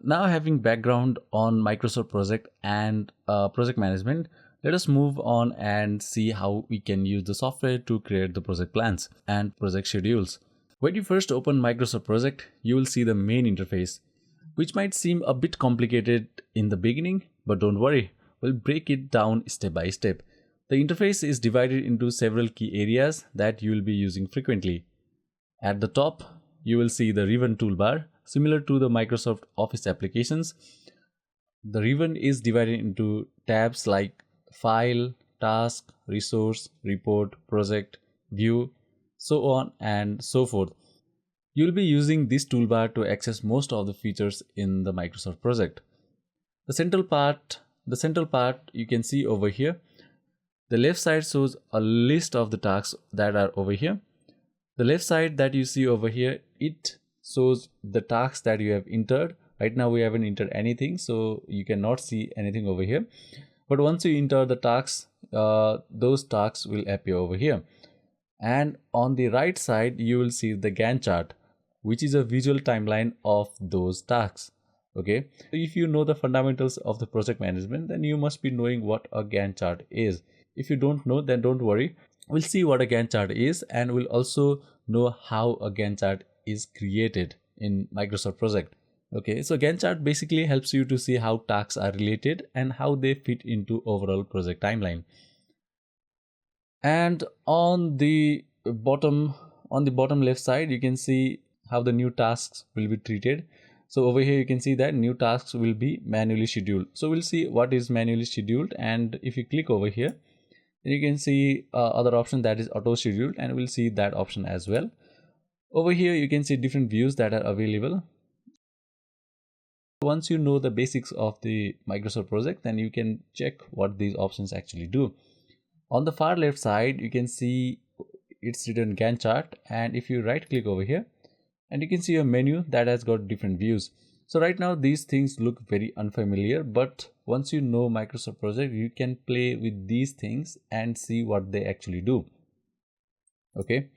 now having background on Microsoft project and project management, let us move on and see how we can use the software to create the project plans and project schedules. When you first open Microsoft project, you will see the main interface, which might seem a bit complicated in the beginning, but don't worry, we'll break it down step by step. The interface is divided into several key areas that you will be using frequently. At the top, you will see the ribbon toolbar, similar to the Microsoft Office applications. The ribbon is divided into tabs like File, Task, Resource, Report, Project, View, so on and so forth. You'll be using this toolbar to access most of the features in the Microsoft project. The central part you can see over here. The left side shows a list of the tasks that are over here. The left side that you see over here, it shows the tasks that you have entered. Right now we haven't entered anything, so you cannot see anything over here. But once you enter the tasks, those tasks will appear over here. And on the right side, you will see the Gantt chart, which is a visual timeline of those tasks. Okay, if you know the fundamentals of the project management, then you must be knowing what a Gantt chart is. If you don't know, then don't worry. We'll see what a Gantt chart is, and we'll also know how a Gantt chart is created in Microsoft project. Okay, so Gantt chart basically helps you to see how tasks are related and how they fit into overall project timeline. And on the bottom left side, you can see how the new tasks will be treated. So over here you can see that new tasks will be manually scheduled. So we'll see what is manually scheduled, and if you click over here, then you can see other option that is auto scheduled, and we'll see that option as well. Over here you can see different views that are available. Once you know the basics of the Microsoft project, then you can check what these options actually do. On the far left side, you can see it's written Gantt chart, and if you right click over here, and you can see a menu that has got different views. So right now these things look very unfamiliar, but once you know Microsoft project, you can play with these things and see what they actually do. Okay,